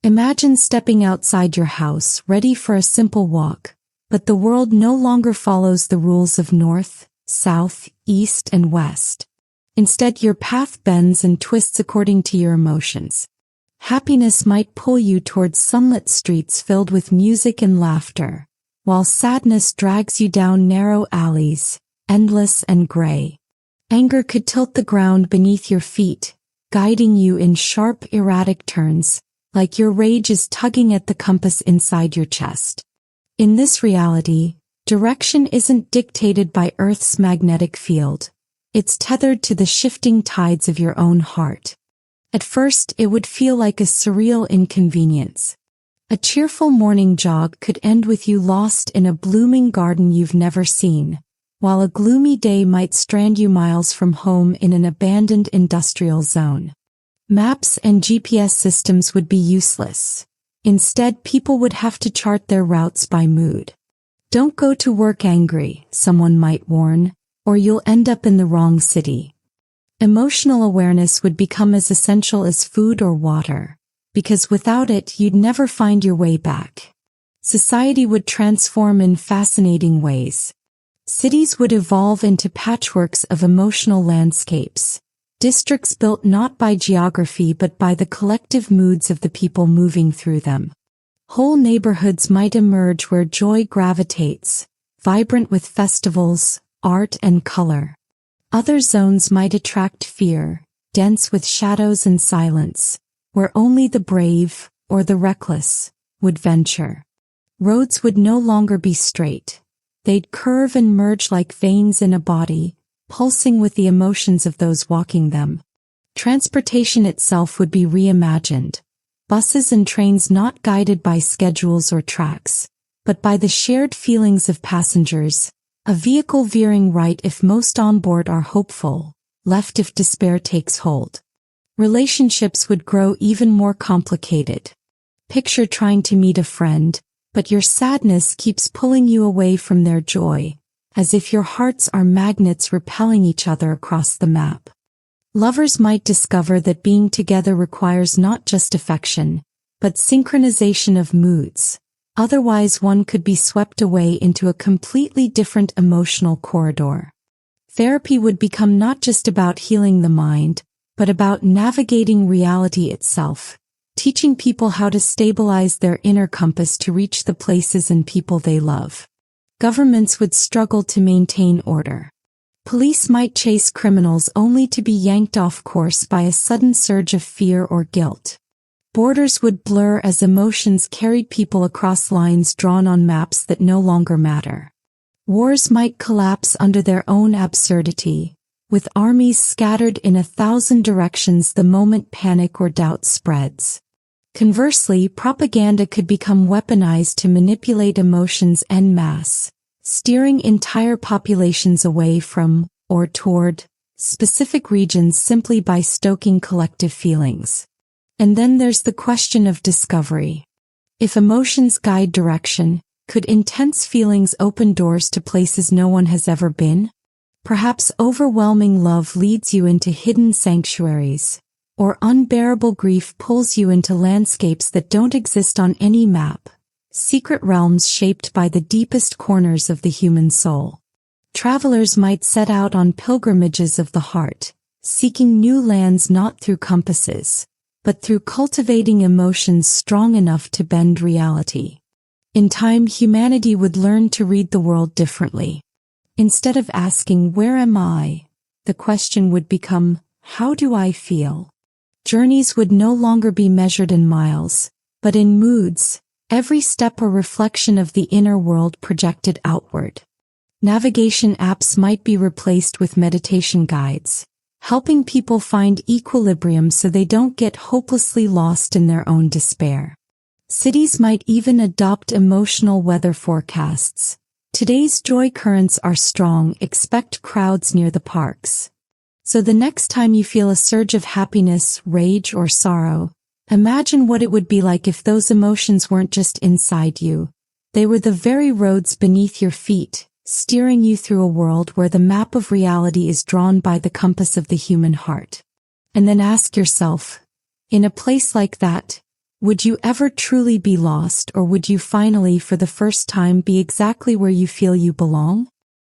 Imagine stepping outside your house, ready for a simple walk, but the world no longer follows the rules of north, south, east, and west. Instead, your path bends and twists according to your emotions. Happiness might pull you towards sunlit streets filled with music and laughter, while sadness drags you down narrow alleys, endless and gray. Anger could tilt the ground beneath your feet, guiding you in sharp, erratic turns, like your rage is tugging at the compass inside your chest. In this reality, direction isn't dictated by Earth's magnetic field. It's tethered to the shifting tides of your own heart. At first, it would feel like a surreal inconvenience. A cheerful morning jog could end with you lost in a blooming garden you've never seen, while a gloomy day might strand you miles from home in an abandoned industrial zone. Maps and GPS systems would be useless. Instead, people would have to chart their routes by mood. Don't go to work angry, someone might warn, or you'll end up in the wrong city. Emotional awareness would become as essential as food or water, because without it, you'd never find your way back. Society would transform in fascinating ways. Cities would evolve into patchworks of emotional landscapes, districts built not by geography but by the collective moods of the people moving through them. Whole neighborhoods might emerge where joy gravitates, vibrant with festivals, art, and color. Other zones might attract fear, dense with shadows and silence, where only the brave, or the reckless, would venture. Roads would no longer be straight. They'd curve and merge like veins in a body, pulsing with the emotions of those walking them. Transportation itself would be reimagined. Buses and trains not guided by schedules or tracks, but by the shared feelings of passengers, a vehicle veering right if most on board are hopeful, left if despair takes hold. Relationships would grow even more complicated. Picture trying to meet a friend, but your sadness keeps pulling you away from their joy, as if your hearts are magnets repelling each other across the map. Lovers might discover that being together requires not just affection, but synchronization of moods. Otherwise, one could be swept away into a completely different emotional corridor. Therapy would become not just about healing the mind, but about navigating reality itself, teaching people how to stabilize their inner compass to reach the places and people they love. Governments would struggle to maintain order. Police might chase criminals only to be yanked off course by a sudden surge of fear or guilt. Borders would blur as emotions carried people across lines drawn on maps that no longer matter. Wars might collapse under their own absurdity, with armies scattered in 1,000 directions the moment panic or doubt spreads. Conversely, propaganda could become weaponized to manipulate emotions en masse, steering entire populations away from, or toward, specific regions simply by stoking collective feelings. And then there's the question of discovery. If emotions guide direction, could intense feelings open doors to places no one has ever been? Perhaps overwhelming love leads you into hidden sanctuaries, or unbearable grief pulls you into landscapes that don't exist on any map, secret realms shaped by the deepest corners of the human soul. Travelers might set out on pilgrimages of the heart, seeking new lands not through compasses, but through cultivating emotions strong enough to bend reality. In time, humanity would learn to read the world differently. Instead of asking, "Where am I?" the question would become, "How do I feel?" Journeys would no longer be measured in miles, but in moods, every step a reflection of the inner world projected outward. Navigation apps might be replaced with meditation guides, helping people find equilibrium so they don't get hopelessly lost in their own despair. Cities might even adopt emotional weather forecasts. Today's joy currents are strong, expect crowds near the parks. So the next time you feel a surge of happiness, rage, or sorrow, imagine what it would be like if those emotions weren't just inside you. They were the very roads beneath your feet, steering you through a world where the map of reality is drawn by the compass of the human heart. And then ask yourself, in a place like that, Would you ever truly be lost, or would you finally, for the first time, be exactly where you feel you belong?